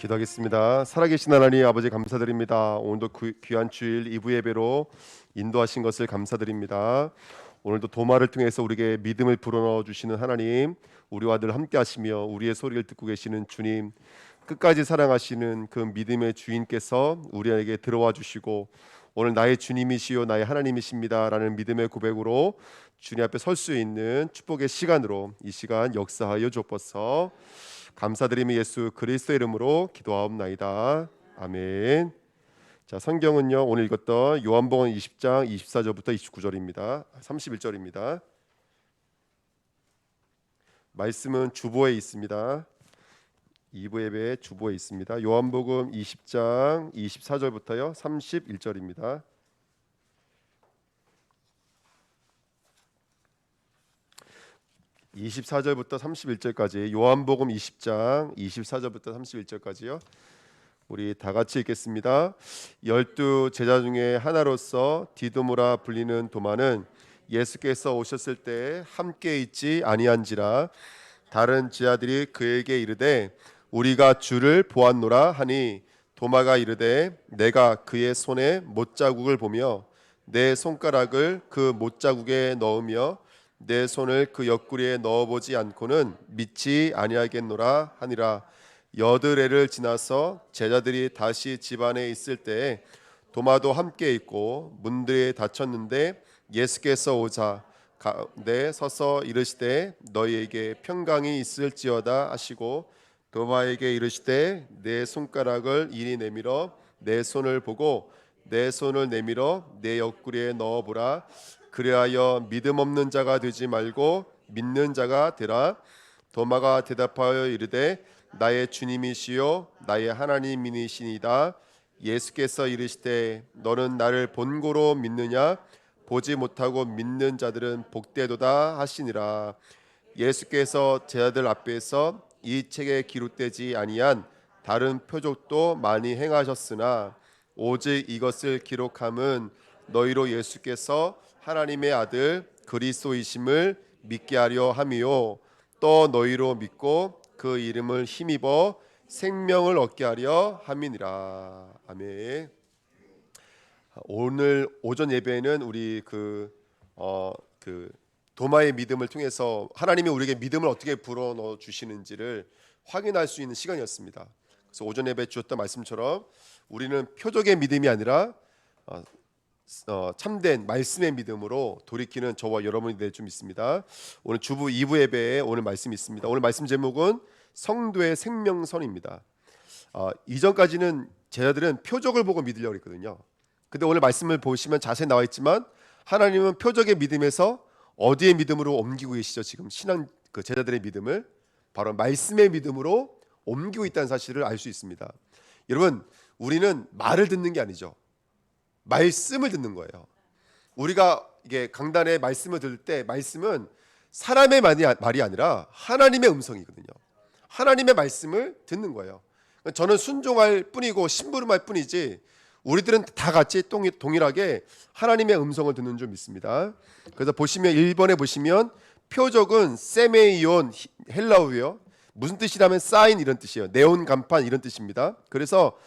기도하겠습니다. 살아계신 하나님 아버지 감사드립니다. 오늘도 귀한 주일 2부 예배로 인도하신 것을 감사드립니다. 오늘도 도마를 통해서 우리에게 믿음을 불어넣어 주시는 하나님, 우리와 늘 함께 하시며 우리의 소리를 듣고 계시는 주님, 끝까지 사랑하시는 그 믿음의 주인께서 우리에게 들어와 주시고 오늘 나의 주님이시요 나의 하나님이십니다 라는 믿음의 고백으로 주님 앞에 설 수 있는 축복의 시간으로 이 시간 역사하여 주옵소서. 감사드리며 예수 그리스도의 이름으로 기도하옵나이다. 아멘. 자, 성경은요 오늘 읽었던 요한복음 20장 24절부터 29절입니다. 31절입니다. 말씀은 주보에 있습니다. 2부 예배의 주보에 있습니다. 요한복음 20장 24절부터요 31절입니다. (24절부터 31절까지) 요한복음 20장 24절부터 31절까지요. 우리 다 같이 읽겠습니다. 12 제자 중에 하나로서 디두모라 불리는 도마는 예수께서 오셨을 때 함께 있지 아니한지라. 다른 제자들이 그에게 이르되 우리가 주를 보았노라 하니 도마가 이르되 내가 그의 손에 못자국을 보며 내 손가락을 그 못자국에 넣으며 내 손을 그 옆구리에 넣어보지 않고는 믿지 아니하겠노라 하니라. 여드레를 지나서 제자들이 다시 집 안에 있을 때에 도마도 함께 있고 문들이 닫혔는데 예수께서 오자 가운데 서서 이르시되 너희에게 평강이 있을지어다 하시고 도마에게 이르시되 내 손가락을 이리 내밀어 내 손을 보고 내 손을 내밀어 내 옆구리에 넣어보라. 그리하여 믿음 없는 자가 되지 말고 믿는 자가 되라. 도마가 대답하여 이르되 나의 주님이시요 나의 하나님이시니이다. 예수께서 이르시되 너는 나를 본고로 믿느냐? 보지 못하고 믿는 자들은 복되도다 하시니라. 예수께서 제자들 앞에서 이 책에 기록되지 아니한 다른 표적도 많이 행하셨으나 오직 이것을 기록함은 너희로 예수께서 하나님의 아들 그리스도이심을 믿게 하려 함이요 또 너희로 믿고 그 이름을 힘입어 생명을 얻게 하려 함이니라. 아멘. 오늘 오전 예배는 우리 도마의 믿음을 통해서 하나님이 우리에게 믿음을 어떻게 불어넣어 주시는지를 확인할 수 있는 시간이었습니다. 그래서 오전 예배 주었던 말씀처럼 우리는 표적의 믿음이 아니라 참된 말씀의 믿음으로 돌이키는 저와 여러분이 될 줄 믿습니다. 오늘 주부 2부 예배에 오늘 말씀이 있습니다. 오늘 말씀 제목은 성도의 생명선입니다. 이전까지는 제자들은 표적을 보고 믿으려고 했거든요. 근데 오늘 말씀을 보시면 자세히 나와 있지만 하나님은 표적의 믿음에서 어디의 믿음으로 옮기고 계시죠? 지금 신앙 그 제자들의 믿음을 바로 말씀의 믿음으로 옮기고 있다는 사실을 알 수 있습니다. 여러분, 우리는 말을 듣는 게 아니죠. 말씀을 듣는 거예요. 우리가 이게 강단에 말씀을 들을 때 말씀은 사람의 말이 아니라 하나님의 음성이거든요. 하나님의 말씀을 듣는 거예요. 저는 순종할 뿐이고 심부름할 뿐이지 우리들은 다 같이 동일하게 하나님의 음성을 듣는 줄 믿습니다. 그래서 보시면 1번에 보시면 표적은 세메이온 헬라어예요. 무슨 뜻이라면 사인 이런 뜻이에요. 네온 간판 이런 뜻입니다. 그래서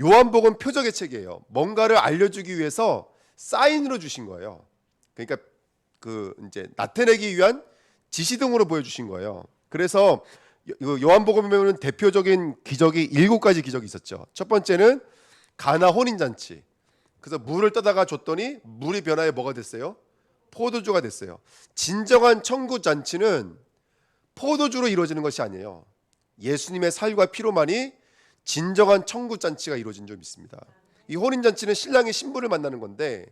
요한복음 표적의 책이에요. 뭔가를 알려주기 위해서 사인으로 주신 거예요. 그러니까 이제 나타내기 위한 지시등으로 보여주신 거예요. 그래서 요한복음에 보면 대표적인 기적이 7가지 기적이 있었죠. 첫 번째는 가나 혼인잔치. 그래서 물을 떠다가 줬더니 물이 변하여 뭐가 됐어요? 포도주가 됐어요. 진정한 천국 잔치는 포도주로 이루어지는 것이 아니에요. 예수님의 살과 피로만이 진정한 천국 잔치가 이루어진 줄 믿습니다. 이 혼인잔치는 신랑이 신부를 만나는 건데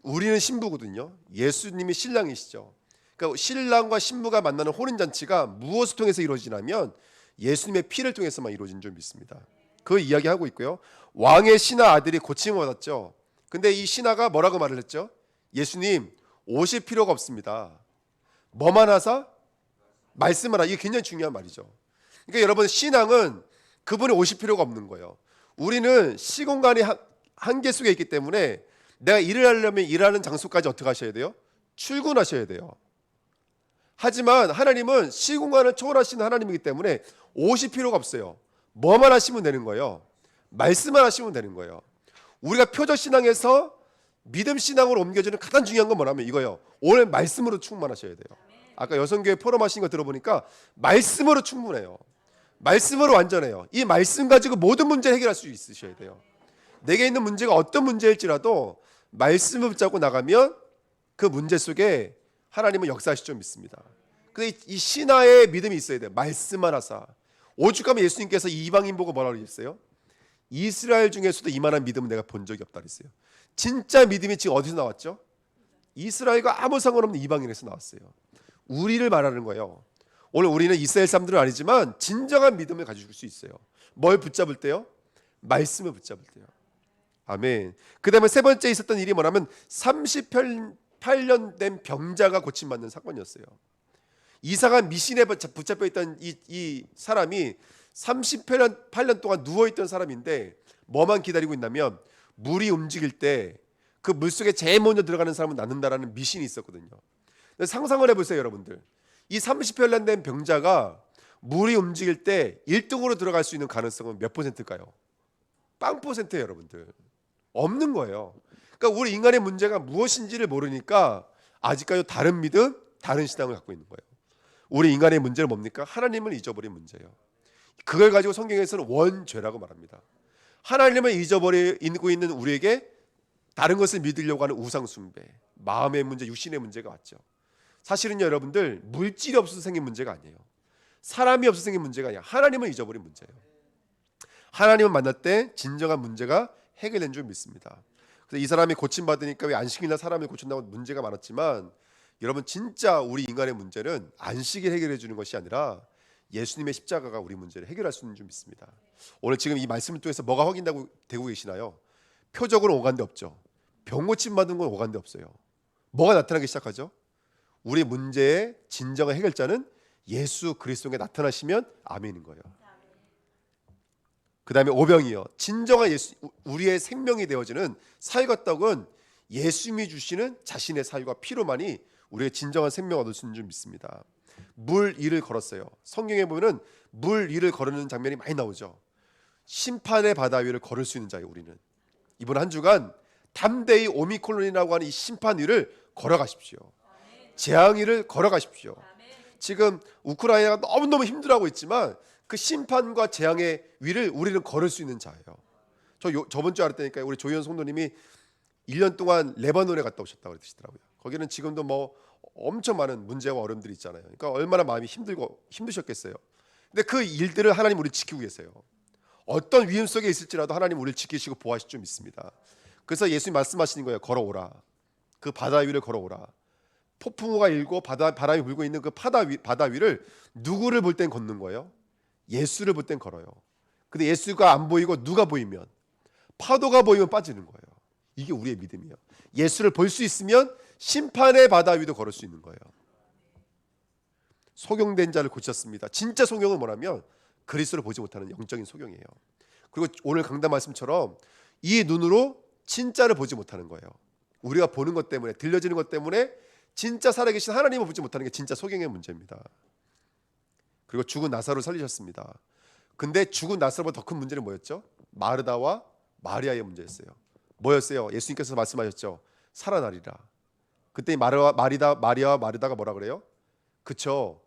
우리는 신부거든요. 예수님이 신랑이시죠. 그러니까 신랑과 신부가 만나는 혼인잔치가 무엇을 통해서 이루어지냐면 예수님의 피를 통해서만 이루어진 줄 믿습니다. 그 이야기하고 있고요. 왕의 신하 아들이 고침을 받았죠. 근데 이 신하가 뭐라고 말을 했죠? 예수님 오실 필요가 없습니다. 뭐만 하사? 말씀을 하라. 이게 굉장히 중요한 말이죠. 그러니까 여러분, 신앙은 그분이 오실 필요가 없는 거예요. 우리는 시공간이 한계 속에 있기 때문에 내가 일을 하려면 일하는 장소까지 어떻게 하셔야 돼요? 출근하셔야 돼요. 하지만 하나님은 시공간을 초월하시는 하나님이기 때문에 오실 필요가 없어요. 뭐만 하시면 되는 거예요? 말씀만 하시면 되는 거예요. 우리가 표적 신앙에서 믿음 신앙으로 옮겨지는 가장 중요한 건 뭐냐면 이거예요. 오늘 말씀으로 충만하셔야 돼요. 아까 여성교회 포럼 하신 거 들어보니까 말씀으로 충분해요. 말씀으로 완전해요. 이 말씀 가지고 모든 문제를 해결할 수 있으셔야 돼요. 내게 있는 문제가 어떤 문제일지라도 말씀을 붙잡고 나가면 그 문제 속에 하나님은 역사하실 줄 믿습니다. 근데 이 신하의 믿음이 있어야 돼요. 말씀만 하사. 오죽하면 예수님께서 이방인 보고 뭐라고 그랬어요? 이스라엘 중에서도 이만한 믿음은 내가 본 적이 없다 그랬어요. 진짜 믿음이 지금 어디서 나왔죠? 이스라엘과 아무 상관없는 이방인에서 나왔어요. 우리를 말하는 거예요. 오늘 우리는 이스라엘 사람들은 아니지만 진정한 믿음을 가질 수 있어요. 뭘 붙잡을 때요? 말씀을 붙잡을 때요. 아멘. 그 다음에 세 번째 있었던 일이 뭐냐면 38년 된 병자가 고침받는 사건이었어요. 이상한 미신에 붙잡혀 있던 이 사람이 38년 동안 누워있던 사람인데 뭐만 기다리고 있냐면 물이 움직일 때 그 물속에 제일 먼저 들어가는 사람은 낫는다라는 미신이 있었거든요. 상상을 해보세요, 여러분들. 이 38년 된 병자가 물이 움직일 때 1등으로 들어갈 수 있는 가능성은 몇 %일까요? 0%예요, 여러분들. 없는 거예요. 그러니까 우리 인간의 문제가 무엇인지를 모르니까 아직까지 다른 믿음, 다른 신앙을 갖고 있는 거예요. 우리 인간의 문제는 뭡니까? 하나님을 잊어버린 문제예요. 그걸 가지고 성경에서는 원죄라고 말합니다. 하나님을 잊어버리고 있는 우리에게 다른 것을 믿으려고 하는 우상 숭배, 마음의 문제, 육신의 문제가 왔죠. 사실은요, 여러분들, 물질이 없어서 생긴 문제가 아니에요. 사람이 없어서 생긴 문제가 아니라 하나님을 잊어버린 문제예요. 하나님을 만날 때 진정한 문제가 해결된 줄 믿습니다. 그래서 이 사람이 고침받으니까 왜 안식일날 사람을 고친다고 문제가 많았지만, 여러분 진짜 우리 인간의 문제는 안식일 해결해 주는 것이 아니라 예수님의 십자가가 우리 문제를 해결할 수 있는 줄 믿습니다. 오늘 지금 이 말씀을 통해서 뭐가 확인되고 계시나요? 표적으로 오간데 없죠. 병 고침 받은 건 오간데 없어요. 뭐가 나타나기 시작하죠? 우리 문제의 진정한 해결자는 예수 그리스도에 나타나시면 아멘인 거예요. 그 다음에 오병이요. 진정한 우리의 생명이 되어지는 살과 떡은 예수님이 주시는 자신의 살과 피로만이 우리의 진정한 생명을 얻을 수 있는 줄 믿습니다. 물 위를 걸었어요. 성경에 보면 물 위를 걸으는 장면이 많이 나오죠. 심판의 바다 위를 걸을 수 있는 자예요. 우리는 이번 한 주간 담대히 오미콜론이라고 하는 이 심판 위를 걸어가십시오. 재앙 위를 걸어가십시오. 지금 우크라이나가 너무너무 힘들어하고 있지만 그 심판과 재앙의 위를 우리는 걸을 수 있는 자예요. 저번 주 알았다니까요. 우리 조희연 성도님이 1년 동안 레바논에 갔다 오셨다고 그러시더라고요. 거기는 지금도 뭐 엄청 많은 문제와 어려움들이 있잖아요. 그러니까 얼마나 마음이 힘드셨겠어요. 근데 그 일들을 하나님 우리를 지키고 계세요. 어떤 위험 속에 있을지라도 하나님 우리를 지키시고 보호하실 줄 믿습니다. 그래서 예수님 말씀하시는 거예요. 걸어오라. 그 바다 위를 걸어오라. 폭풍우가 일고 바람이 불고 있는 그 바다 위를 누구를 볼 땐 걷는 거예요? 예수를 볼 땐 걸어요. 근데 예수가 안 보이고 누가 보이면, 파도가 보이면 빠지는 거예요. 이게 우리의 믿음이에요. 예수를 볼 수 있으면 심판의 바다 위도 걸을 수 있는 거예요. 소경된 자를 고쳤습니다. 진짜 소경은 뭐냐면 그리스도를 보지 못하는 영적인 소경이에요. 그리고 오늘 강단 말씀처럼 이 눈으로 진짜를 보지 못하는 거예요. 우리가 보는 것 때문에, 들려지는 것 때문에 진짜 살아계신 하나님을 보지 못하는 게 진짜 소경의 문제입니다. 그리고 죽은 나사로를 살리셨습니다. 근데 죽은 나사로보다 더 큰 문제는 뭐였죠? 마르다와 마리아의 문제였어요. 뭐였어요? 예수님께서 말씀하셨죠. 살아나리라. 그때 마리아와 마르다가 뭐라 그래요? 그쵸?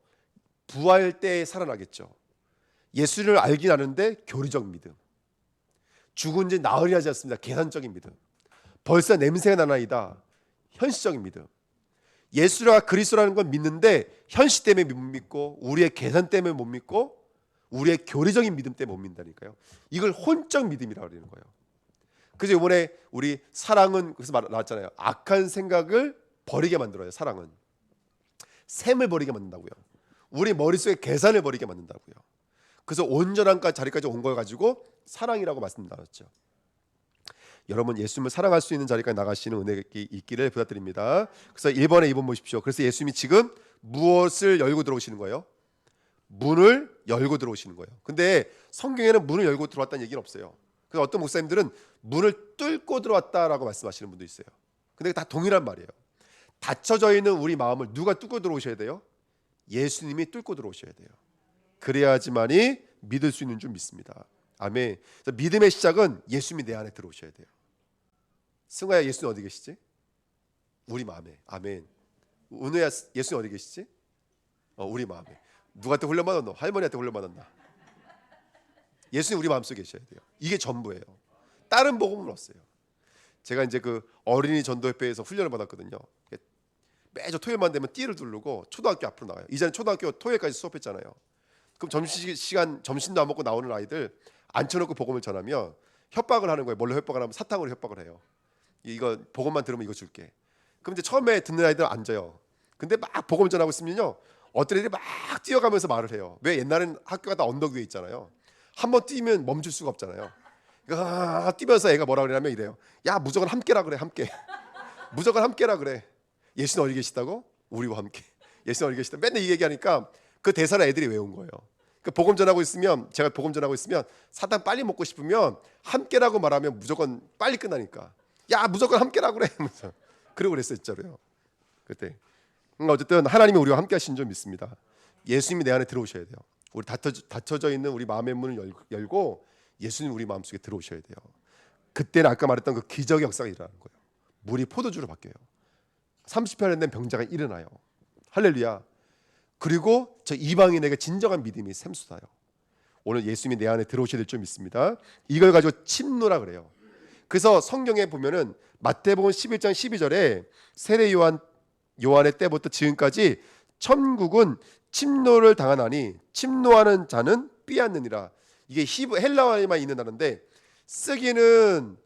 부활 때 살아나겠죠. 예수를 알긴 아는데 교리적 믿음. 죽은 지 나흘이 하지 않습니다. 계산적인 믿음. 벌써 냄새가 나나이다. 현실적인 믿음. 예수가 그리스도라는 건 믿는데 현실 때문에 못 믿고, 우리의 계산 때문에 못 믿고, 우리의 교리적인 믿음 때문에 못 믿는다니까요. 이걸 혼적 믿음이라고 그러는 거예요. 그래서 이번에 우리 사랑은 그래서 나왔잖아요. 악한 생각을 버리게 만들어요. 사랑은 셈을 버리게 만든다고요. 우리 머릿속에 계산을 버리게 만든다고요. 그래서 온전한 자리까지 온 걸 가지고 사랑이라고 말씀 나눴죠. 여러분 예수님을 사랑할 수 있는 자리까지 나가시는 은혜가 있기를 부탁드립니다. 그래서 1번에 2번 보십시오. 그래서 예수님이 지금 무엇을 열고 들어오시는 거예요? 문을 열고 들어오시는 거예요. 근데 성경에는 문을 열고 들어왔다는 얘기는 없어요. 그래서 어떤 목사님들은 문을 뚫고 들어왔다라고 말씀하시는 분도 있어요. 근데 다 동일한 말이에요. 닫혀져 있는 우리 마음을 누가 뚫고 들어오셔야 돼요? 예수님이 뚫고 들어오셔야 돼요. 그래야지만이 믿을 수 있는 줄 믿습니다. 아멘. 그래서 믿음의 시작은 예수님이 내 안에 들어오셔야 돼요. 승아야, 예수님 어디 계시지? 우리 마음에. 아멘. 은우야, 예수님 어디 계시지? 우리 마음에. 누구한테 훈련받았노? 할머니한테 훈련받았나? 예수님 우리 마음속에 계셔야 돼요. 이게 전부예요. 다른 복음은 없어요. 제가 이제 그 어린이 전도협회에서 훈련을 받았거든요. 매주 토요일만 되면 띠를 두르고 초등학교 앞으로 나가요. 이전에 초등학교 토요일까지 수업했잖아요. 그럼 점심시간 점심도 안 먹고 나오는 아이들 앉혀놓고 복음을 전하면 협박을 하는 거예요. 뭘로 협박을 하면 사탕으로 협박을 해요. 이거 복음만 들으면 이거 줄게. 그럼 이제 처음에 듣는 아이들은 앉아요. 근데 막 복음 전하고 있으면요, 어떤 애들이 막 뛰어가면서 말을 해요. 왜? 옛날엔 학교가 다 언덕 위에 있잖아요. 한번 뛰면 멈출 수가 없잖아요. 그러니까 뛰면서 애가 뭐라 그러냐면 이래요. 야, 무조건 함께라 그래. 함께. 무조건 함께라 그래. 예수님 어디 계시다고? 우리와 함께. 예수님 어디 계시다. 맨날 이 얘기하니까 그 대사를 애들이 외운 거예요. 그 복음 전하고 있으면, 제가 복음 전하고 있으면 사탕 빨리 먹고 싶으면 함께라고 말하면 무조건 빨리 끝나니까. 야, 무조건 함께라 그래. 그러고 그랬어요, 진짜로요. 그때. 어쨌든 하나님이 우리와 함께 하신 줄 믿습니다. 예수님이 내 안에 들어오셔야 돼요. 우리 닫혀져 있는 우리 마음의 문을 열고 예수님 우리 마음속에 들어오셔야 돼요. 그때는 아까 말했던 그 기적의 역사가 일어나는 거예요. 물이 포도주로 바뀌어요. 30편 된 병자가 일어나요. 할렐루야. 그리고 저 이방인에게 진정한 믿음이 샘솟아요. 오늘 예수님이 내 안에 들어오셔야 될 줄 믿습니다. 이걸 가지고 침노라 그래요. 그래서 성경에 보면은 마태복음 11장 12절에 세례 요한의 때부터 지금까지 천국은 침노를 당하나니 침노하는 자는 삐앗느니라. 이게 헬라어에만 있는 단어인데 쓰기는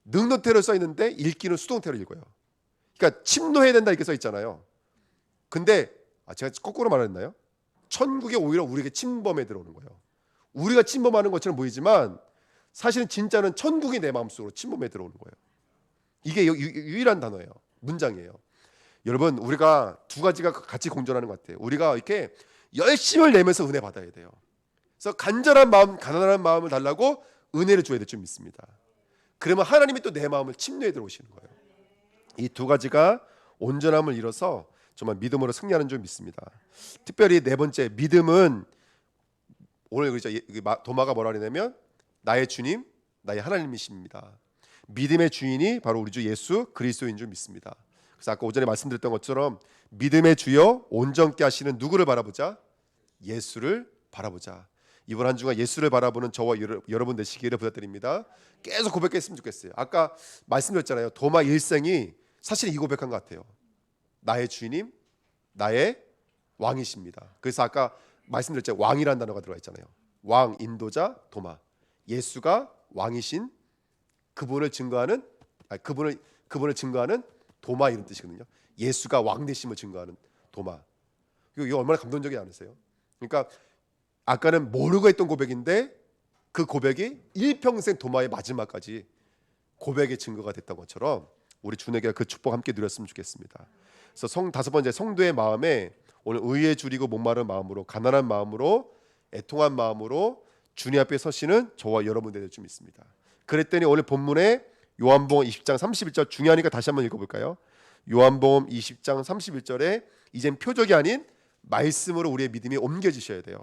능동태로 써 있는데 읽기는 수동태로 읽어요. 그러니까 침노해야 된다 이렇게 써 있잖아요. 근데 제가 거꾸로 말했나요? 천국에 오히려 우리에게 침범해 들어오는 거예요. 우리가 침범하는 것처럼 보이지만 사실은 진짜는 천국이 내 마음속으로 침범해 들어오는 거예요. 이게 유일한 단어예요. 문장이에요. 여러분, 우리가 두 가지가 같이 공존하는 것 같아요. 우리가 이렇게 열심을 내면서 은혜 받아야 돼요. 그래서 간절한 마음, 가난한 마음을 달라고 은혜를 줘야 될 줄 믿습니다. 그러면 하나님이 또 내 마음을 침노해 들어오시는 거예요. 이 두 가지가 온전함을 이뤄서 정말 믿음으로 승리하는 줄 믿습니다. 특별히 네 번째, 믿음은 오늘 그렇죠. 도마가 뭐라 그러냐면 나의 주님, 나의 하나님이십니다. 믿음의 주인이 바로 우리 주 예수 그리스도인 줄 믿습니다. 그래서 아까 오전에 말씀드렸던 것처럼 믿음의 주여 온전케 하시는 누구를 바라보자? 예수를 바라보자. 이번 한 주간 예수를 바라보는 저와 여러분 되시기를 부탁드립니다. 계속 고백했으면 좋겠어요. 아까 말씀드렸잖아요. 도마 일생이 사실 이 고백한 것 같아요. 나의 주님, 나의 왕이십니다. 그래서 아까 말씀드렸죠. 왕이라는 단어가 들어가 있잖아요. 왕, 인도자, 도마. 예수가 왕이신 그분을 증거하는 그분을 증거하는 도마 이런 뜻이거든요. 예수가 왕 되심을 증거하는 도마. 이거 얼마나 감동적이지 않으세요? 그러니까 아까는 모르고 했던 고백인데 그 고백이 일평생 도마의 마지막까지 고백의 증거가 됐던 것처럼 우리 주님에게 그 축복 함께 누렸으면 좋겠습니다. 그래서 다섯 번째, 성도의 마음에 오늘 의에 줄이고 목마른 마음으로, 가난한 마음으로, 애통한 마음으로 주님 앞에 서시는 저와 여러분들 될 줄 믿습니다. 그랬더니 오늘 본문에 요한복음 20장 31절 중요하니까 다시 한번 읽어볼까요? 요한복음 20장 31절에 이젠 표적이 아닌 말씀으로 우리의 믿음이 옮겨지셔야 돼요.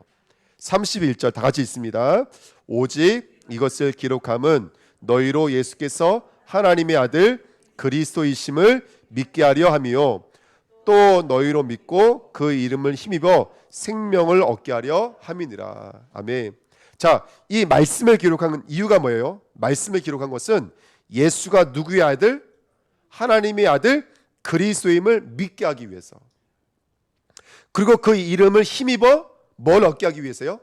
31절 다 같이 읽습니다. 오직 이것을 기록함은 너희로 예수께서 하나님의 아들 그리스도이심을 믿게 하려 함이요 또 너희로 믿고 그 이름을 힘입어 생명을 얻게 하려 함이니라. 아멘. 자, 이 말씀을 기록한 이유가 뭐예요? 말씀을 기록한 것은 예수가 누구의 아들? 하나님의 아들 그리스도임을 믿게 하기 위해서. 그리고 그 이름을 힘입어 뭘 얻게 하기 위해서요?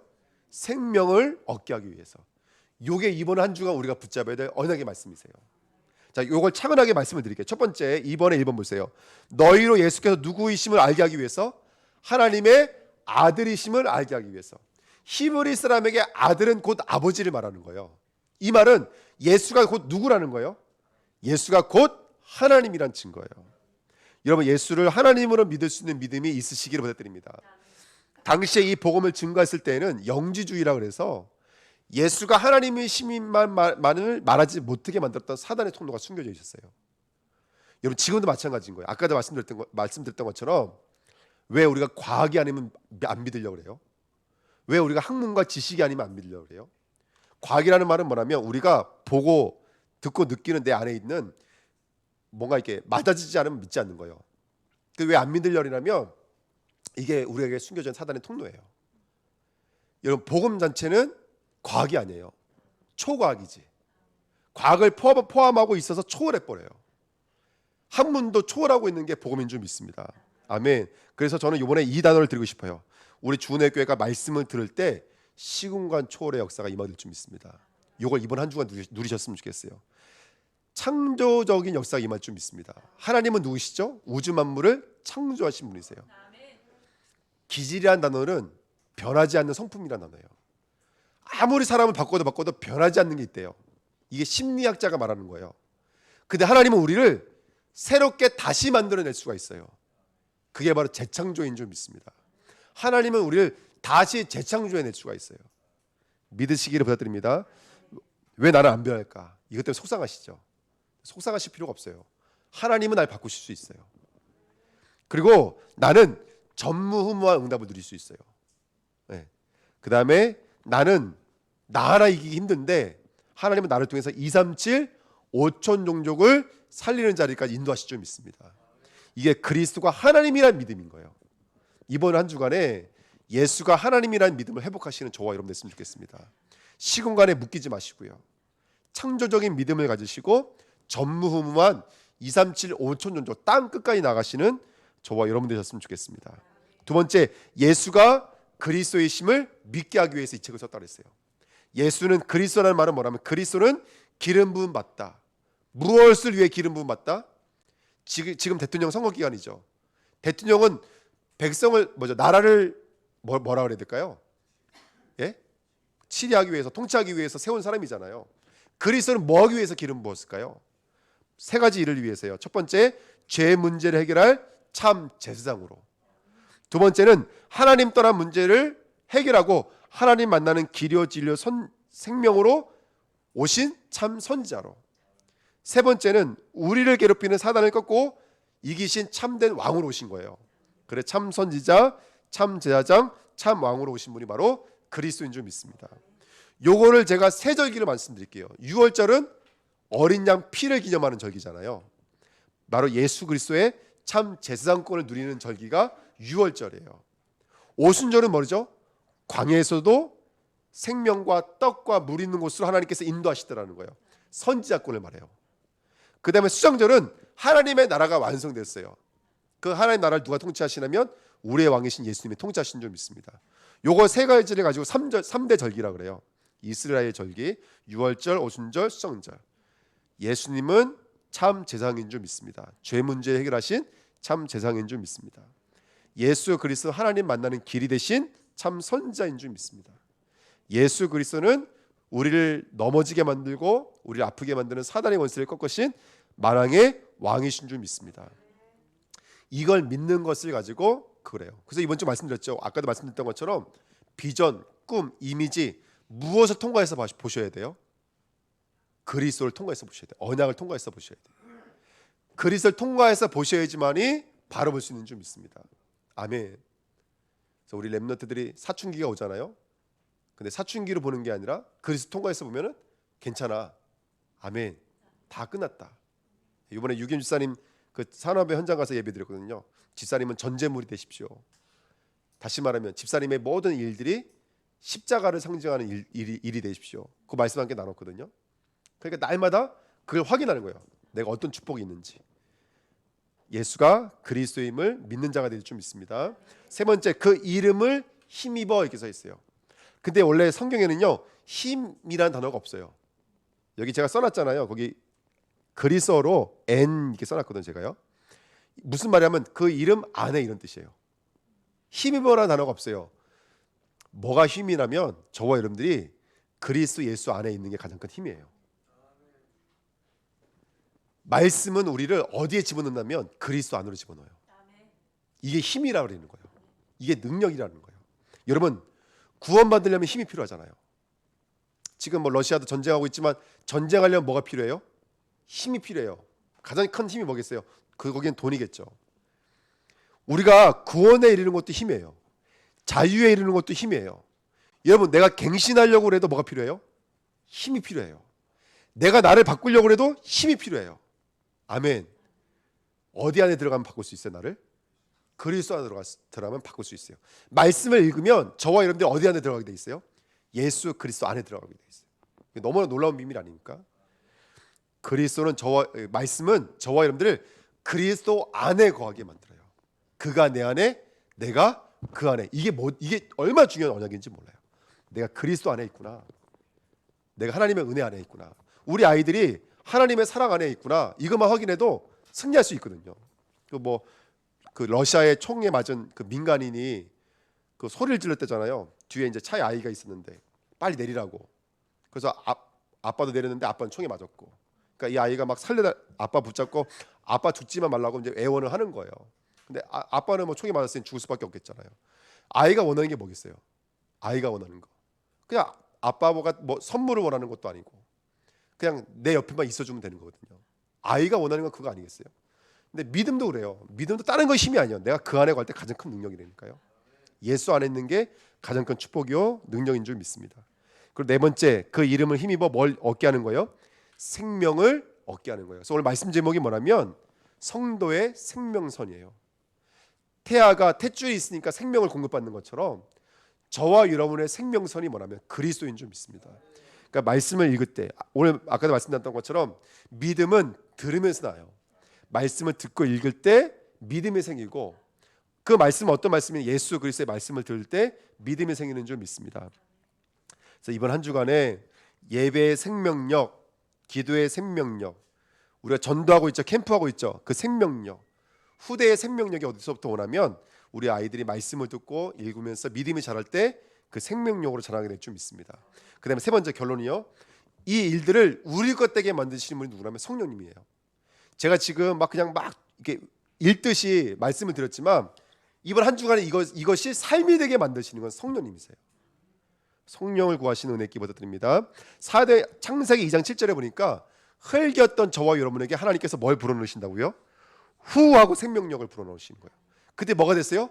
생명을 얻게 하기 위해서. 요게 이번 한 주간 우리가 붙잡아야 될 언약의 말씀이세요. 자, 요걸 차근하게 말씀을 드릴게요. 첫 번째, 2번에 1번 보세요. 너희로 예수께서 누구이심을 알게 하기 위해서, 하나님의 아들이심을 알게 하기 위해서. 히브리 사람에게 아들은 곧 아버지를 말하는 거예요. 이 말은 예수가 곧 누구라는 거예요? 예수가 곧 하나님이란 증거예요. 여러분, 예수를 하나님으로 믿을 수 있는 믿음이 있으시기를 부탁드립니다. 당시에 이 복음을 증거했을 때는 영지주의라 그래서 예수가 하나님의 시민만을 말하지 못하게 만들었던 사단의 통로가 숨겨져 있었어요. 여러분, 지금도 마찬가지인 거예요. 아까도 말씀드렸던 것처럼 왜 우리가 과학이 아니면 안 믿으려고 그래요? 왜 우리가 학문과 지식이 아니면 안 믿으려고 그래요? 과학이라는 말은 뭐냐면 우리가 보고 듣고 느끼는 내 안에 있는 뭔가 이렇게 맞아지지 않으면 믿지 않는 거예요. 왜 안 믿으려냐면 이게 우리에게 숨겨진 사단의 통로예요. 여러분, 복음 자체는 과학이 아니에요. 초과학이지. 과학을 포함하고 있어서 초월해 버려요. 학문도 초월하고 있는 게 복음인 줄 믿습니다. 아멘. 그래서 저는 이번에 이 단어를 드리고 싶어요. 우리 주은혜 교회가 말씀을 들을 때 시공간 초월의 역사가 임하될 줄 믿습니다. 이걸 이번 한 주간 누리셨으면 좋겠어요. 창조적인 역사가 임할 줄 믿습니다. 하나님은 누구시죠? 우주 만물을 창조하신 분이세요. 기질이라는 단어는 변하지 않는 성품이라는 단어예요. 아무리 사람을 바꿔도 변하지 않는 게 있대요. 이게 심리학자가 말하는 거예요. 근데 하나님은 우리를 새롭게 다시 만들어낼 수가 있어요. 그게 바로 재창조인 줄 믿습니다. 하나님은 우리를 다시 재창조해낼 수가 있어요. 믿으시기를 부탁드립니다. 왜 나는 안 변할까? 이것 때문에 속상하시죠? 속상하실 필요가 없어요. 하나님은 날 바꾸실 수 있어요. 그리고 나는 전무후무한 응답을 누릴 수 있어요. 네. 그 다음에 나는 나 하나 이기기 힘든데 하나님은 나를 통해서 2, 3, 7, 5천 종족을 살리는 자리까지 인도하실 줄 믿습니다. 이게 그리스도가 하나님이라는 믿음인 거예요. 이번 한 주간에 예수가 하나님이라는 믿음을 회복하시는 저와 여러분 됐으면 좋겠습니다. 시공간에 묶이지 마시고요. 창조적인 믿음을 가지시고 전무후무한 2, 3, 7, 5천 종족 땅 끝까지 나가시는 저와 여러분 되셨으면 좋겠습니다. 두 번째, 예수가 그리스도이심을 믿게 하기 위해서 이 책을 썼다고 했어요. 예수는 그리스도라는 말은 뭐냐면 그리스도는 기름 부음 받다. 무엇을 위해 기름 부음 받다? 지금 대통령 선거 기간이죠. 대통령은 백성을 나라를 뭐라 그래야 될까요? 예? 치리하기 위해서 통치하기 위해서 세운 사람이잖아요. 그리스도는 뭐 하기 위해서 기름 부었을까요? 세 가지 일을 위해서요. 첫 번째, 죄 문제를 해결할 참 제사장으로. 두 번째는 하나님 떠난 문제를 해결하고 하나님 만나는 길이요 진리요 생명으로 오신 참 선지자로. 세 번째는 우리를 괴롭히는 사단을 꺾고 이기신 참된 왕으로 오신 거예요. 그래 참 선지자, 참 제사장, 참 왕으로 오신 분이 바로 그리스도인 줄 믿습니다. 요거를 제가 세 절기를 말씀드릴게요. 6월절은 어린 양 피를 기념하는 절기잖아요. 바로 예수 그리스도의 참 제사장권을 누리는 절기가 6월절이에요. 오순절은 뭐죠? 광야에서도 생명과 떡과 물 있는 곳으로 하나님께서 인도하시더라는 거예요. 선지자권을 말해요. 그 다음에 수장절은 하나님의 나라가 완성됐어요. 그 하나님 나라를 누가 통치하시냐면 우리의 왕이신 예수님이 통치하신 줄 믿습니다. 요거 세 가지를 가지고 3대 절기라고 그래요. 이스라엘 절기, 6월절, 오순절, 수장절. 예수님은 참 제사장인 줄 믿습니다. 죄 문제 해결하신 참 제사장인 줄 믿습니다. 예수 그리스도 하나님 만나는 길이 되신 참 선지자인 줄 믿습니다. 예수 그리스도는 우리를 넘어지게 만들고 우리를 아프게 만드는 사단의 원수를 꺾으신 만왕의 왕이신 줄 믿습니다. 이걸 믿는 것을 가지고 그래요. 그래서 이번 주 말씀드렸죠. 아까도 말씀드렸던 것처럼 비전, 꿈, 이미지 무엇을 통과해서 보셔야 돼요? 그리스도를 통과해서 보셔야 돼요. 언약을 통과해서 보셔야 돼요. 그리스도를 통과해서 보셔야지만이 바로 볼 수 있는 줄 믿습니다. 아멘. 그래서 우리 렘넌트들이 사춘기가 오잖아요. 근데 사춘기로 보는 게 아니라 그리스도 통과해서 보면은 괜찮아. 아멘. 다 끝났다. 이번에 유겸 집사님 그 산업의 현장 가서 예배드렸거든요. 집사님은 전제물이 되십시오. 다시 말하면 집사님의 모든 일들이 십자가를 상징하는 일이 되십시오. 그 말씀 함께 나눴거든요. 그러니까 날마다 그걸 확인하는 거예요. 내가 어떤 축복이 있는지. 예수가 그리스도임을 믿는 자가 될 줄 믿습니다. 세 번째, 그 이름을 힘입어 이렇게 써 있어요. 근데 원래 성경에는요 힘이라는 단어가 없어요. 여기 제가 써놨잖아요. 거기 그리스어로 N 이렇게 써놨거든요. 제가요. 무슨 말이냐면 그 이름 안에 이런 뜻이에요. 힘입어라는 단어가 없어요. 뭐가 힘이라면 저와 여러분들이 그리스도 예수 안에 있는 게 가장 큰 힘이에요. 말씀은 우리를 어디에 집어넣냐면 그리스도 안으로 집어넣어요. 이게 힘이라고 그러는 거예요. 이게 능력이라는 거예요. 여러분 구원받으려면 힘이 필요하잖아요. 지금 뭐 러시아도 전쟁하고 있지만 전쟁하려면 뭐가 필요해요? 힘이 필요해요. 가장 큰 힘이 뭐겠어요? 거기엔 돈이겠죠. 우리가 구원에 이르는 것도 힘이에요. 자유에 이르는 것도 힘이에요. 여러분, 내가 갱신하려고 해도 뭐가 필요해요? 힘이 필요해요. 내가 나를 바꾸려고 해도 힘이 필요해요. 아멘. 어디 안에 들어가면 바꿀 수 있어요? 나를? 그리스도 안에 들어가면 바꿀 수 있어요. 말씀을 읽으면 저와 여러분들 어디 안에 들어가게 돼 있어요? 예수 그리스도 안에 들어가게 돼 있어요. 너무나 놀라운 비밀 아닙니까? 그리스도는 말씀은 저와 여러분들을 그리스도 안에 거하게 만들어요. 그가 내 안에, 내가 그 안에. 이게 얼마나 중요한 언약인지 몰라요. 내가 그리스도 안에 있구나. 내가 하나님의 은혜 안에 있구나. 우리 아이들이 하나님의 사랑 안에 있구나. 이것만 확인해도 승리할 수 있거든요. 그 러시아의 총에 맞은 그 민간인이 그 소리를 질렀대잖아요. 뒤에 이제 차에 아이가 있었는데 빨리 내리라고. 그래서 아빠도 내렸는데 아빠는 총에 맞았고. 그러니까 이 아이가 막 살려다 아빠 붙잡고 아빠 죽지만 말라고 이제 애원을 하는 거예요. 근데 아빠는 뭐 총에 맞았으니 죽을 수밖에 없겠잖아요. 아이가 원하는 게 뭐겠어요? 아이가 원하는 거. 그냥 아빠가 뭐 선물을 원하는 것도 아니고 그냥 내 옆에만 있어주면 되는 거거든요. 아이가 원하는 건 그거 아니겠어요? 근데 믿음도 그래요. 믿음도 다른 거 힘이 아니에요. 내가 그 안에 갈 때 가장 큰 능력이라니까요. 예수 안에 있는 게 가장 큰 축복이요 능력인 줄 믿습니다. 그리고 네 번째, 그 이름을 힘입어 뭘 얻게 하는 거예요? 생명을 얻게 하는 거예요. 그래서 오늘 말씀 제목이 뭐냐면 성도의 생명선이에요. 태아가 탯줄이 있으니까 생명을 공급받는 것처럼 저와 여러분의 생명선이 뭐냐면 그리스도인 줄 믿습니다. 그러니까 말씀을 읽을 때 오늘 아까도 말씀드렸던 것처럼 믿음은 들으면서 나요. 말씀을 듣고 읽을 때 믿음이 생기고 그 말씀은 어떤 말씀이냐? 예수 그리스도의 말씀을 들을 때 믿음이 생기는 줄 믿습니다. 그래서 이번 한 주간에 예배의 생명력, 기도의 생명력, 우리가 전도하고 있죠, 캠프하고 있죠. 그 생명력, 후대의 생명력이 어디서부터 오냐면 우리 아이들이 말씀을 듣고 읽으면서 믿음이 자랄 때 그 생명력으로 자라게 될 줄 믿습니다. 그다음에 세 번째 결론이요. 이 일들을 우리 것 되게 만드시는 분이 누구냐면 성령님이에요. 제가 지금 그냥 이렇게 읽듯이 말씀을 드렸지만 이번 한 주간에 이것이 삶이 되게 만드시는 건 성령님이세요. 성령을 구하시는 은혜 기도 드립니다. 창세기 2장 7절에 보니까 흙이었던 저와 여러분에게 하나님께서 뭘 불어넣으신다고요? 후하고 생명력을 불어넣으시는 거예요. 그때 뭐가 됐어요?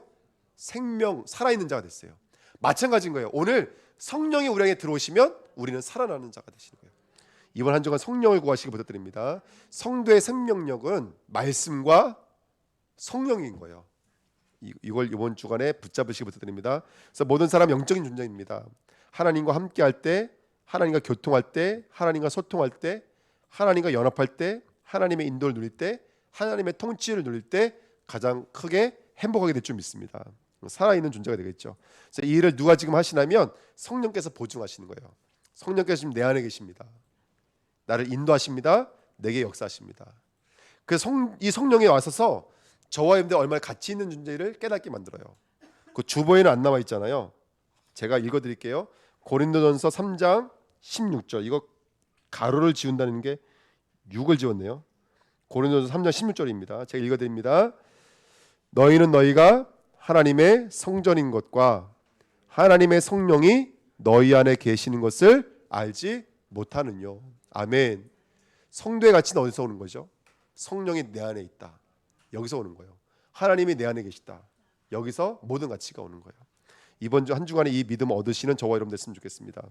살아있는 자가 됐어요. 마찬가지인 거예요. 오늘 성령이 우리 안에 들어오시면 우리는 살아나는 자가 되시는 거예요. 이번 한 주간 성령을 구하시기 부탁드립니다. 성도의 생명력은 말씀과 성령인 거예요. 이걸 이번 주간에 붙잡으시기 부탁드립니다. 그래서 모든 사람 영적인 존재입니다. 하나님과 함께할 때, 하나님과 교통할 때, 하나님과 소통할 때, 하나님과 연합할 때, 하나님의 인도를 누릴 때, 하나님의 통치를 누릴 때 가장 크게 행복하게 될 줄 믿습니다. 살아있는 존재가 되겠죠. 그래서 이 일을 누가 지금 하시냐면 성령께서 보증하시는 거예요. 성령께서 지금 내 안에 계십니다. 나를 인도하십니다. 내게 역사하십니다. 그래서 이 성령이 와서서 저와 여러분들 얼마나 가치 있는 존재를 깨닫게 만들어요. 그 주보에는 안 나와 있잖아요. 제가 읽어드릴게요. 고린도전서 3장 16절. 이거 가로를 지운다는 게 6을 지웠네요. 고린도전서 3장 16절입니다. 제가 읽어드립니다. 너희는 너희가 하나님의 성전인 것과 하나님의 성령이 너희 안에 계시는 것을 알지 못하느뇨. 아멘. 성도의 가치는 어디서 오는 거죠? 성령이 내 안에 있다. 여기서 오는 거예요. 하나님이 내 안에 계시다. 여기서 모든 가치가 오는 거예요. 이번 주 한 주간에 이 믿음을 얻으시는 저와 여러분 됐으면 좋겠습니다.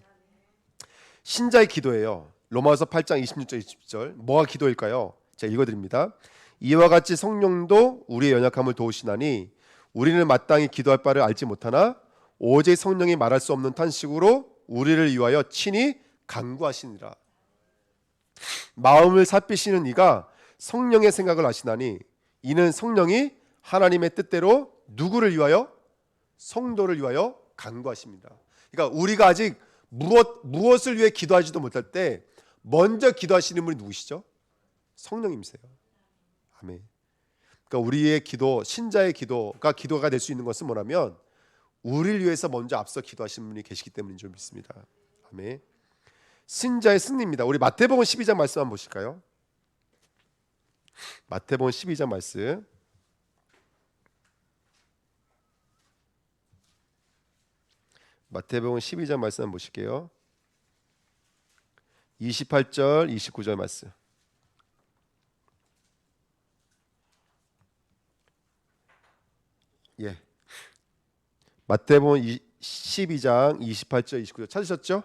신자의 기도예요. 로마서 8장 26절 27절. 뭐가 기도일까요? 제가 읽어드립니다. 이와 같이 성령도 우리의 연약함을 도우시나니 우리는 마땅히 기도할 바를 알지 못하나 오직 성령이 말할 수 없는 탄식으로 우리를 위하여 친히 간구하시니라. 마음을 살피시는 이가 성령의 생각을 아시나니 이는 성령이 하나님의 뜻대로 누구를 위하여? 성도를 위하여 간구하십니다. 그러니까 우리가 아직 무엇을 위해 기도하지도 못할 때 먼저 기도하시는 분이 누구시죠? 성령님이세요. 아멘. 그러니까 우리의 기도, 신자의 기도가 될 수 있는 것은 뭐냐면 우리를 위해서 먼저 앞서 기도하시는 분이 계시기 때문인 줄 믿습니다. 아멘. 신자의 승리입니다. 우리 마태복음 12장 말씀 한번 보실까요? 마태복음 12장 말씀. 마태복음 12장 말씀 한번 보실게요. 28절, 29절 말씀. 예. 마태복음 12장 28절 29절 찾으셨죠?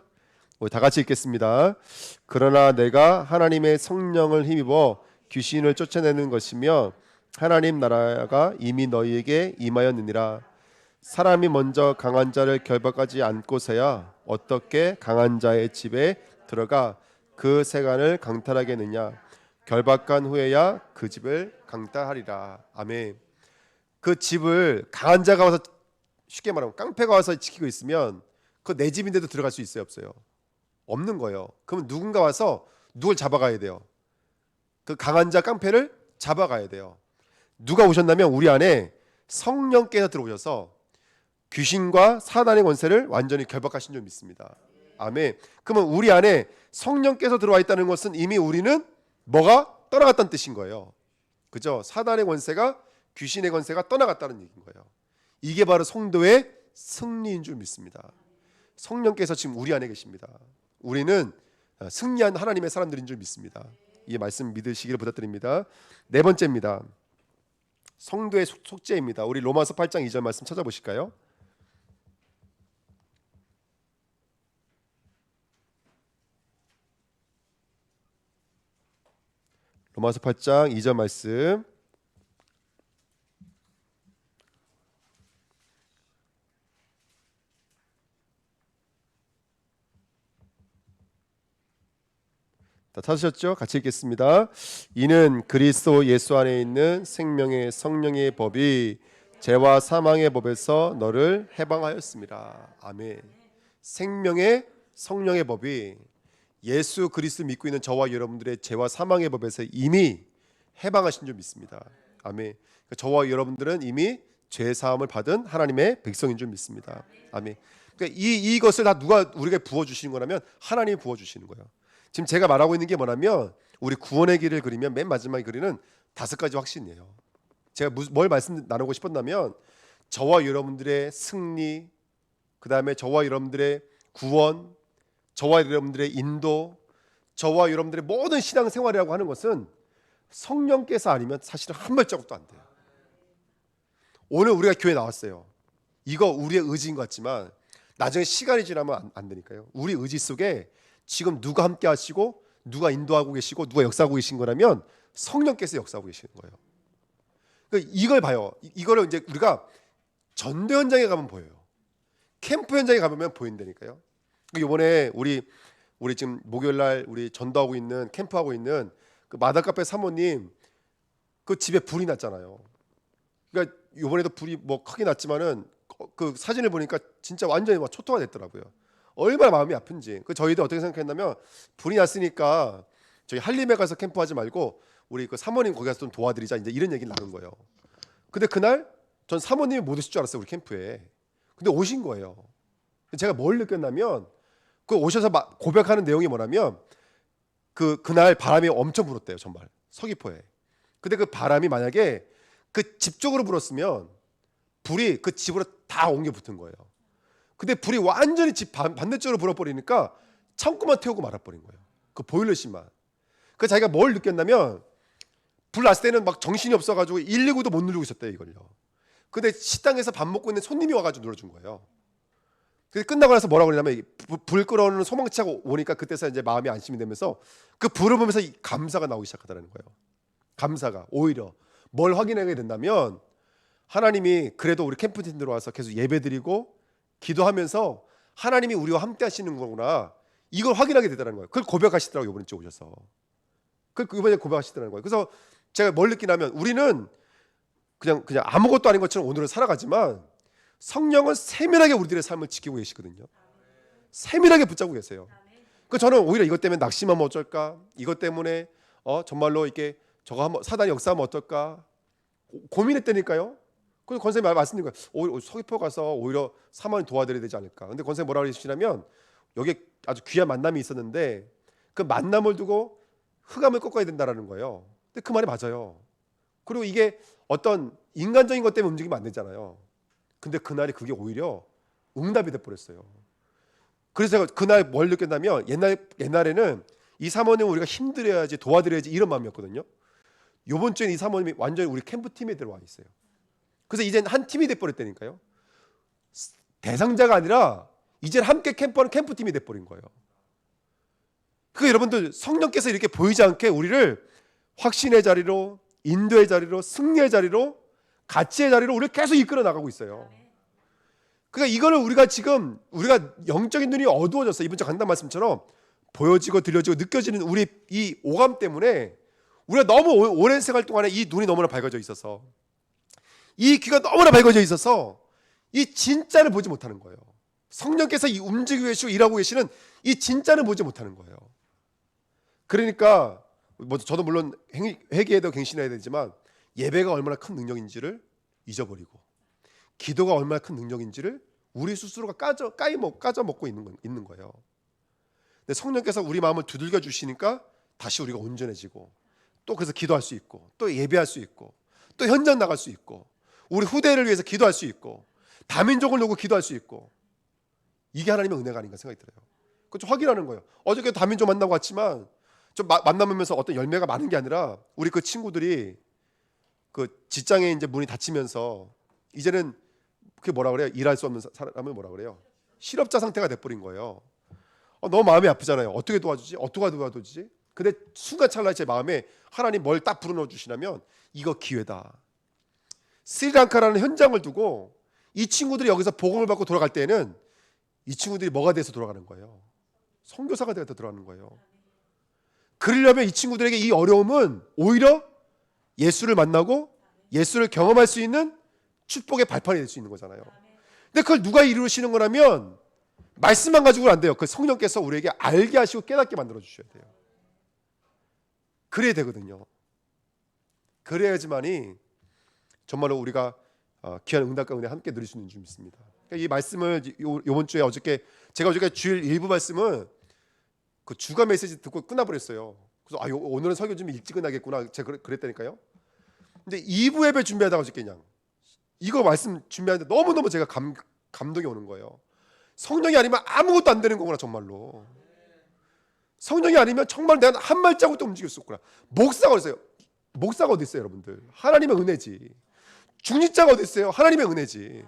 우리 다 같이 읽겠습니다. 그러나 내가 하나님의 성령을 힘입어 귀신을 쫓아내는 것이며 하나님 나라가 이미 너희에게 임하였느니라. 사람이 먼저 강한 자를 결박하지 않고서야 어떻게 강한 자의 집에 들어가 그 세간을 강탈하겠느냐. 결박한 후에야 그 집을 강탈하리라. 아멘. 그 집을 강한 자가 와서, 쉽게 말하면 깡패가 와서 지키고 있으면 그 내 집인데도 들어갈 수 있어요, 없어요? 없는 거예요. 그러면 누군가 와서 누굴 잡아가야 돼요. 그 강한 자 깡패를 잡아가야 돼요. 누가 오셨냐면 우리 안에 성령께서 들어오셔서 귀신과 사단의 권세를 완전히 결박하신 줄 믿습니다. 아멘. 그러면 우리 안에 성령께서 들어와 있다는 것은 이미 우리는 뭐가 떠나갔다는 뜻인 거예요. 그죠? 사단의 권세가, 귀신의 권세가 떠나갔다는 얘기인 거예요. 이게 바로 성도의 승리인 줄 믿습니다. 성령께서 지금 우리 안에 계십니다. 우리는 승리한 하나님의 사람들인 줄 믿습니다. 이 말씀 믿으시기를 부탁드립니다. 네 번째입니다. 성도의 속죄입니다. 우리 로마서 8장 2절 말씀 찾아보실까요? 로마서 8장 2절 말씀. 다 찾으셨죠? 같이 읽겠습니다. 이는 그리스도 예수 안에 있는 생명의 성령의 법이 죄와 사망의 법에서 너를 해방하였습니다. 아멘. 생명의 성령의 법이 예수 그리스도 믿고 있는 저와 여러분들의 죄와 사망의 법에서 이미 해방하신 줄 믿습니다. 아멘. 저와 여러분들은 이미 죄 사함을 받은 하나님의 백성인 줄 믿습니다. 아멘. 그러니까 이것을 다 누가 우리에게 부어 주시는 거라면 하나님이 부어 주시는 거예요. 지금 제가 말하고 있는 게 뭐냐면 우리 구원의 길을 그리면 맨 마지막에 그리는 5가지 확신이에요. 제가 뭘 말씀 나누고 싶었냐면 저와 여러분들의 승리, 그 다음에 저와 여러분들의 구원, 저와 여러분들의 인도, 저와 여러분들의 모든 신앙생활이라고 하는 것은 성령께서 아니면 사실은 한 발자국도 안 돼요. 오늘 우리가 교회 나왔어요. 이거 우리의 의지인 것 같지만 나중에 시간이 지나면 안 되니까요. 우리 의지 속에 지금 누가 함께 하시고 누가 인도하고 계시고 누가 역사하고 계신 거라면 성령께서 역사하고 계시는 거예요. 그러니까 이걸 봐요. 이거를 이제 우리가 전도 현장에 가면 보여요. 캠프 현장에 가보면 보인다니까요. 이번에 우리 지금 목요일 날 우리 전도하고 있는 캠프하고 있는 그 마다카페 사모님 그 집에 불이 났잖아요. 그러니까 이번에도 불이 뭐 크게 났지만은 그 사진을 보니까 진짜 완전히 막 초토화 됐더라고요. 얼마나 마음이 아픈지. 그 저희도 어떻게 생각했냐면 불이 났으니까 저희 한림에 가서 캠프하지 말고 우리 그 사모님 거기 가서 좀 도와드리자 이제 이런 얘기를 나눈 거예요. 근데 그날 전 사모님이 못 오실 줄 알았어요, 우리 캠프에. 근데 오신 거예요. 제가 뭘 느꼈냐면 그 오셔서 막 고백하는 내용이 뭐냐면 그날 바람이 엄청 불었대요, 정말 서귀포에. 근데 그 바람이 만약에 그 집 쪽으로 불었으면 불이 그 집으로 다 옮겨 붙은 거예요. 근데 불이 완전히 집 반대쪽으로 불어버리니까 창고만 태우고 말아버린 거예요. 그 보일러실만. 그 자기가 뭘 느꼈냐면 불 났을 때는 막 정신이 없어가지고 119도 못 누르고 있었대요, 이걸요. 근데 식당에서 밥 먹고 있는 손님이 와가지고 눌러준 거예요. 그래서 끝나고 나서 뭐라고 그러냐면 불 끌어오는 소방차가 오니까 그때서 이제 마음이 안심이 되면서 그 불을 보면서 감사가 나오기 시작하더라는 거예요. 감사가 오히려 뭘 확인하게 된다면 하나님이 그래도 우리 캠프팀 들어와서 계속 예배드리고 기도하면서 하나님이 우리와 함께 하시는 거구나 이걸 확인하게 되더라는 거예요. 그걸 고백하시더라고요, 이번에 오셔서. 그걸 이번에 고백하시더라는 거예요. 그래서 제가 뭘 느끼냐면 우리는 그냥 아무것도 아닌 것처럼 오늘을 살아가지만 성령은 세밀하게 우리들의 삶을 지키고 계시거든요. 세밀하게 붙잡고 계세요. 그 저는 오히려 이것 때문에 낙심하면 어쩔까? 이것 때문에 정말로 이렇게 저거 한번 사단이 역사하면 어떨까? 고민했다니까요. 그래서 권사님 말씀드린 거예요. 오히려 서귀포 가서 오히려 사모님 도와드려야 되지 않을까? 근데 권사님 뭐라고 하시냐면 여기 아주 귀한 만남이 있었는데 그 만남을 두고 흑암을 꺾어야 된다라는 거예요. 근데 그 말이 맞아요. 그리고 이게 어떤 인간적인 것 때문에 움직이면 안 되잖아요. 근데 그날이 그게 오히려 응답이 돼버렸어요. 그래서 제가 그날 뭘 느꼈냐면 옛날에는 이 사모님 우리가 힘들어야지 도와드려야지 이런 마음이었거든요. 이번 주에는 이 사모님이 완전히 우리 캠프팀에 들어와 있어요. 그래서 이제는 한 팀이 돼버렸다니까요. 대상자가 아니라 이제 함께 캠프하는 캠프팀이 돼버린 거예요. 그 여러분들 성령께서 이렇게 보이지 않게 우리를 확신의 자리로, 인도의 자리로, 승리의 자리로, 가치의 자리로 우리를 계속 이끌어 나가고 있어요. 그러니까 이거를 우리가 영적인 눈이 어두워졌어요. 이번 주 강단 말씀처럼 보여지고 들려지고 느껴지는 우리 이 오감 때문에 우리가 너무 오랜 생활 동안에 이 눈이 너무나 밝아져 있어서, 이 귀가 너무나 밝아져 있어서 이 진짜를 보지 못하는 거예요. 성령께서 이 움직이고 계시고 일하고 계시는 이 진짜는 보지 못하는 거예요. 그러니까 저도 물론 회개해도 갱신해야 되지만 예배가 얼마나 큰 능력인지를 잊어버리고, 기도가 얼마나 큰 능력인지를 우리 스스로가 까져먹고 있는 거예요. 근데 성령께서 우리 마음을 두들겨 주시니까 다시 우리가 온전해지고, 또 그래서 기도할 수 있고, 또 예배할 수 있고, 또 현장 나갈 수 있고, 우리 후대를 위해서 기도할 수 있고, 다민족을 놓고 기도할 수 있고, 이게 하나님의 은혜가 아닌가 생각이 들어요. 그거 좀 확인하는 거예요. 어저께 다민족 만나고 왔지만 좀 만나면서 어떤 열매가 많은 게 아니라 우리 그 친구들이 그 직장에 이제 문이 닫히면서 이제는 그게 뭐라 그래요? 일할 수 없는 사람을 뭐라 그래요? 실업자 상태가 돼버린 거예요. 너무 마음이 아프잖아요. 어떻게 도와주지? 어떻게 도와주지? 근데 순간찰나에 제 마음에 하나님 뭘 딱 불어넣어 주시냐면 이거 기회다. 스리랑카라는 현장을 두고 이 친구들이 여기서 복음을 받고 돌아갈 때에는 이 친구들이 뭐가 돼서 돌아가는 거예요? 선교사가 돼서 돌아가는 거예요. 그러려면 이 친구들에게 이 어려움은 오히려 예수를 만나고 예수를 경험할 수 있는 축복의 발판이 될 수 있는 거잖아요. 근데 그걸 누가 이루시는 거라면 말씀만 가지고는 안 돼요. 그 성령께서 우리에게 알게 하시고 깨닫게 만들어 주셔야 돼요. 그래야 되거든요. 그래야지만이 정말로 우리가 귀한 응답과 은혜 함께 누릴 수 있는 줄 믿습니다. 그러니까 이 말씀을 이번 주에 제가 어저께 주일 일부 말씀은 그 주가 메시지 듣고 끝나버렸어요. 그래서 오늘은 설교 좀 일찍 끝나겠구나 제가 그랬다니까요. 근데 2부 예배 준비하다가 어저께 그냥 이거 말씀 준비하는데 너무너무 제가 감동이 오는 거예요. 성령이 아니면 아무것도 안 되는 거구나. 정말로 성령이 아니면 정말 내가 한 발자국도 움직일 수 없구나. 목사가 어디 있어요? 목사가 어디 있어요? 여러분들, 하나님의 은혜지. 중직자가 어디 있어요? 하나님의 은혜지.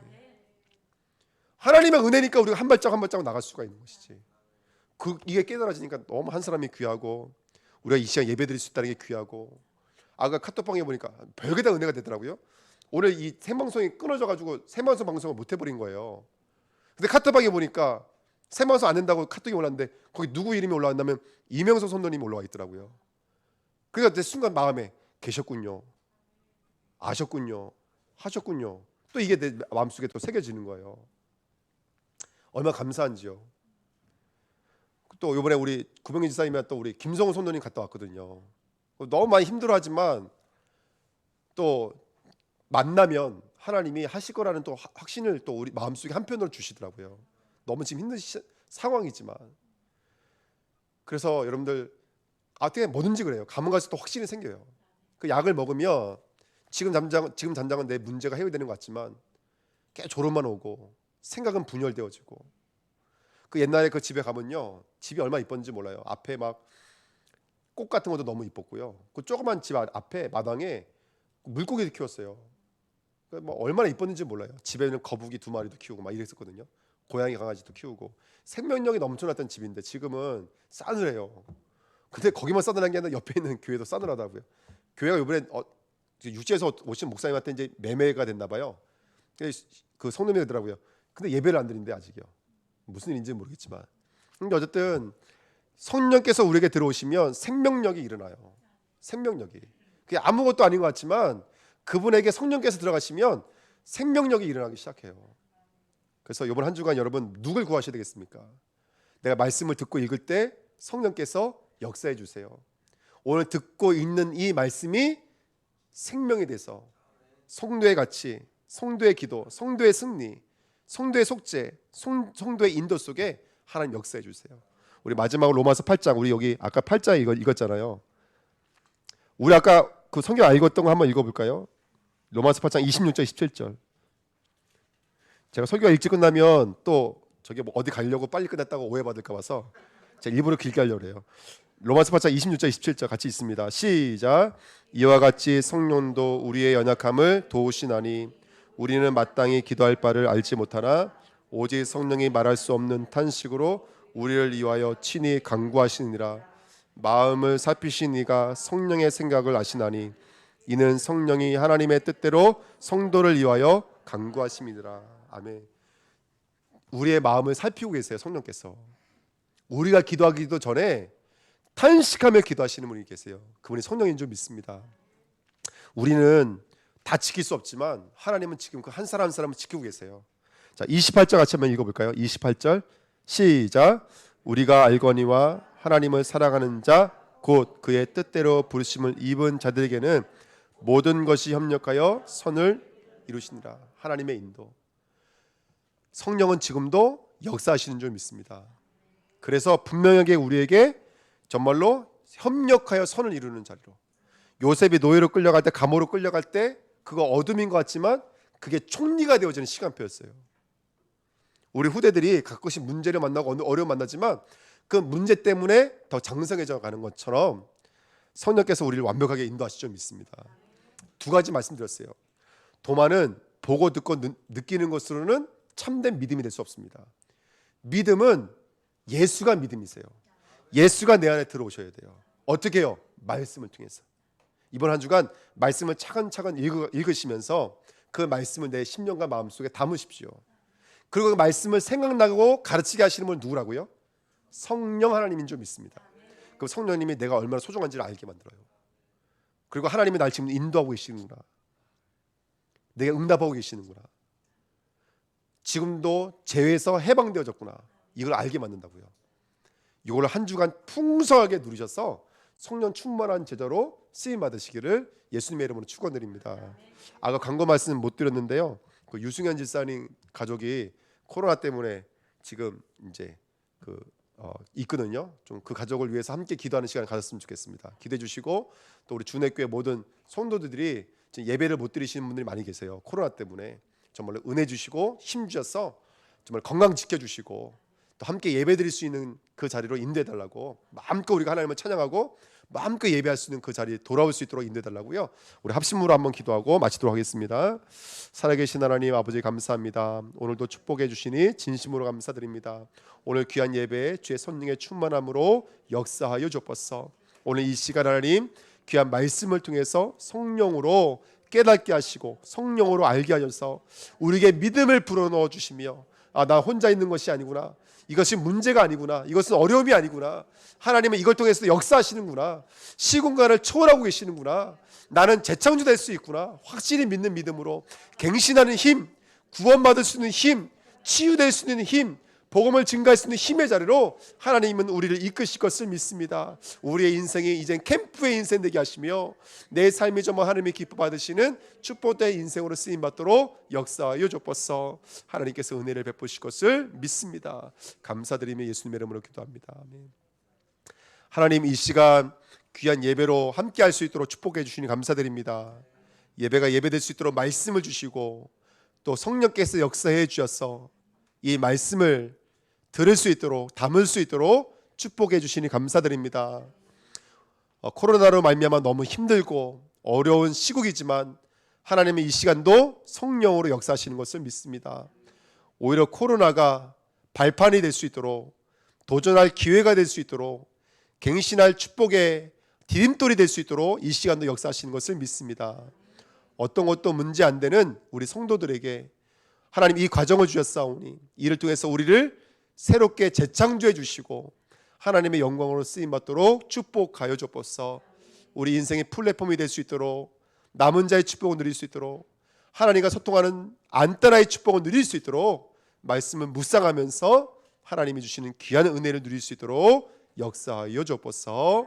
하나님의 은혜니까 우리가 한 발자국 한 발자국 나갈 수가 있는 것이지. 이게 깨달아지니까 너무 한 사람이 귀하고, 우리가 이 시간 예배 드릴 수 있다는 게 귀하고, 아까 카톡방에 보니까 별게 다 은혜가 되더라고요. 오늘 이 생방송이 끊어져가지고 생방송 방송을 못 해버린 거예요. 근데 카톡방에 보니까 생방송 안 된다고 카톡이 올랐는데 거기 누구 이름이 올라왔냐면 이명석 선도님이 올라와 있더라고요. 그러니까 내 순간 마음에 계셨군요, 아셨군요, 하셨군요. 또 이게 내 마음속에 또 새겨지는 거예요. 얼마나 감사한지요. 또 이번에 우리 구병희 지사님이랑 또 우리 김성호 선도님 갔다 왔거든요. 너무 많이 힘들어하지만 또 만나면 하나님이 하실 거라는 또 확신을 또 우리 마음속에 한편으로 주시더라고요. 너무 지금 힘든 상황이지만. 그래서 여러분들 어떻게 뭐든지 그래요. 가면 갈수록 또 확신이 생겨요. 그 약을 먹으면 지금 당장은 내 문제가 해결되는 것 같지만 계속 졸음만 오고 생각은 분열되어지고. 그 옛날에 그 집에 가면요, 집이 얼마나 이뻤는지 몰라요. 앞에 막 꽃 같은 것도 너무 이뻤고요. 그 조그만 집 앞에 마당에 물고기도 키웠어요. 뭐 얼마나 이뻤는지 몰라요. 집에는 거북이 2마리도 키우고 막 이랬었거든요. 고양이 강아지도 키우고 생명력이 넘쳐났던 집인데 지금은 싸늘해요. 근데 거기만 싸늘한 게 아니라 옆에 있는 교회도 싸늘하다고요. 교회가 이번에 육지에서 오신 목사님한테 이제 매매가 됐나 봐요. 그 성놈이 되더라고요. 근데 예배를 안 드린대 아직이요. 무슨 일인지 모르겠지만. 근데 어쨌든 성령께서 우리에게 들어오시면 생명력이 일어나요. 생명력이. 그게 아무것도 아닌 것 같지만 그분에게 성령께서 들어가시면 생명력이 일어나기 시작해요. 그래서 이번 한 주간 여러분 누굴 구하셔야 되겠습니까? 내가 말씀을 듣고 읽을 때 성령께서 역사해 주세요. 오늘 듣고 있는 이 말씀이 생명이 돼서 성도의 가치, 성도의 기도, 성도의 승리, 성도의 속죄, 성도의 인도 속에 하나님 역사해 주세요. 우리 마지막으로 로마서 8장, 우리 여기 아까 8장 읽었잖아요. 우리 아까 그 성경 읽었던 거 한번 읽어볼까요? 로마서 8장 26절 27절. 제가 설교가 일찍 끝나면 또 저기 뭐 어디 가려고 빨리 끝났다고 오해받을까 봐서 제가 일부러 길게 하려고 해요. 로마서 8장 26절 27절 같이 있습니다. 시작. 이와 같이 성령도 우리의 연약함을 도우시나니 우리는 마땅히 기도할 바를 알지 못하나 오직 성령이 말할 수 없는 탄식으로 우리를 위하여 친히 간구하시니라. 마음을 살피신 이가 성령의 생각을 아시나니 이는 성령이 하나님의 뜻대로 성도를 위하여 간구하심이니라. 아멘. 우리의 마음을 살피고 계세요. 성령께서 우리가 기도하기도 전에 탄식하며 기도하시는 분이 계세요. 그분이 성령인 줄 믿습니다. 우리는 다 지킬 수 없지만 하나님은 지금 그 한 사람 한 사람을 지키고 계세요. 자, 28절 같이 한번 읽어볼까요? 28절 시작. 우리가 알거니와 하나님을 사랑하는 자 곧 그의 뜻대로 부르심을 입은 자들에게는 모든 것이 협력하여 선을 이루시니라. 하나님의 인도. 성령은 지금도 역사하시는 줄 믿습니다. 그래서 분명하게 우리에게 정말로 협력하여 선을 이루는 자리로, 요셉이 노예로 끌려갈 때, 감옥으로 끌려갈 때 그거 어둠인 것 같지만 그게 총리가 되어지는 시간표였어요. 우리 후대들이 가끔씩 문제를 만나고 어려움 만나지만 그 문제 때문에 더 장성해져 가는 것처럼 성령께서 우리를 완벽하게 인도하실 줄 믿습니다. 두 가지 말씀드렸어요. 도마는 보고 듣고 느끼는 것으로는 참된 믿음이 될 수 없습니다. 믿음은 예수가 믿음이세요. 예수가 내 안에 들어오셔야 돼요. 어떻게 해요? 말씀을 통해서. 이번 한 주간 말씀을 차근차근 읽으시면서 그 말씀을 내 심령과 마음속에 담으십시오. 그리고 그 말씀을 생각나고 가르치게 하시는 분은 누구라고요? 성령 하나님인 줄 믿습니다. 그럼 성령님이 내가 얼마나 소중한지를 알게 만들어요. 그리고 하나님이 날 지금 인도하고 계시는구나, 내가 응답하고 계시는구나, 지금도 죄에서 해방되어졌구나, 이걸 알게 만든다고요. 이걸 한 주간 풍성하게 누리셔서 성령 충만한 제자로 쓰임 받으시기를 예수님의 이름으로 축원드립니다. 아까 광고 말씀 못 드렸는데요. 그 유승현 집사님 가족이 코로나 때문에 지금 이제 있거든요. 좀 그 가족을 위해서 함께 기도하는 시간을 가졌으면 좋겠습니다. 기도해 주시고, 또 우리 준회교회 모든 성도들이 지금 예배를 못 드리시는 분들이 많이 계세요. 코로나 때문에 정말로 은혜 주시고 힘 주셔서 정말 건강 지켜주시고 또 함께 예배 드릴 수 있는 그 자리로 인도해 달라고, 마음껏 우리가 하나님을 찬양하고 마음껏 예배할 수 있는 그 자리에 돌아올 수 있도록 인도해 달라고요. 우리 합심으로 한번 기도하고 마치도록 하겠습니다. 살아계신 하나님 아버지 감사합니다. 오늘도 축복해 주시니 진심으로 감사드립니다. 오늘 귀한 예배에 주의 성령의 충만함으로 역사하여 주옵소서. 오늘 이 시간 하나님 귀한 말씀을 통해서 성령으로 깨닫게 하시고 성령으로 알게 하셔서 우리에게 믿음을 불어넣어 주시며, 나 혼자 있는 것이 아니구나, 이것이 문제가 아니구나, 이것은 어려움이 아니구나, 하나님은 이걸 통해서 역사하시는구나, 시공간을 초월하고 계시는구나, 나는 재창조될 수 있구나, 확실히 믿는 믿음으로 갱신하는 힘, 구원받을 수 있는 힘, 치유될 수 있는 힘, 복음을 증가할 수 있는 힘의 자리로 하나님은 우리를 이끄실 것을 믿습니다. 우리의 인생이 이젠 캠프의 인생 되게 하시며 내 삶이 정말 하나님이 기뻐 받으시는 축복된 인생으로 쓰임 받도록 역사하여 주옵소서. 하나님께서 은혜를 베푸실 것을 믿습니다. 감사드리며 예수님의 이름으로 기도합니다. 아멘. 하나님, 이 시간 귀한 예배로 함께 할 수 있도록 축복해 주시니 감사드립니다. 예배가 예배될 수 있도록 말씀을 주시고 또 성령께서 역사해 주셔서 이 말씀을 들을 수 있도록, 담을 수 있도록 축복해 주시니 감사드립니다. 코로나로 말미암아 너무 힘들고 어려운 시국이지만 하나님의 이 시간도 성령으로 역사하시는 것을 믿습니다. 오히려 코로나가 발판이 될 수 있도록, 도전할 기회가 될 수 있도록, 갱신할 축복의 디딤돌이 될 수 있도록 이 시간도 역사하시는 것을 믿습니다. 어떤 것도 문제 안 되는 우리 성도들에게 하나님 이 과정을 주셨사오니 이를 통해서 우리를 새롭게 재창조해 주시고 하나님의 영광으로 쓰임 받도록 축복하여 주옵소서. 우리 인생의 플랫폼이 될 수 있도록, 남은 자의 축복을 누릴 수 있도록, 하나님과 소통하는 안따라의 축복을 누릴 수 있도록 말씀을 묵상하면서 하나님이 주시는 귀한 은혜를 누릴 수 있도록 역사하여 주옵소서.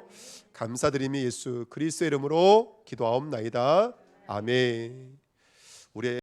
감사드리며 예수 그리스도의 이름으로 기도하옵나이다. 아멘. 우리의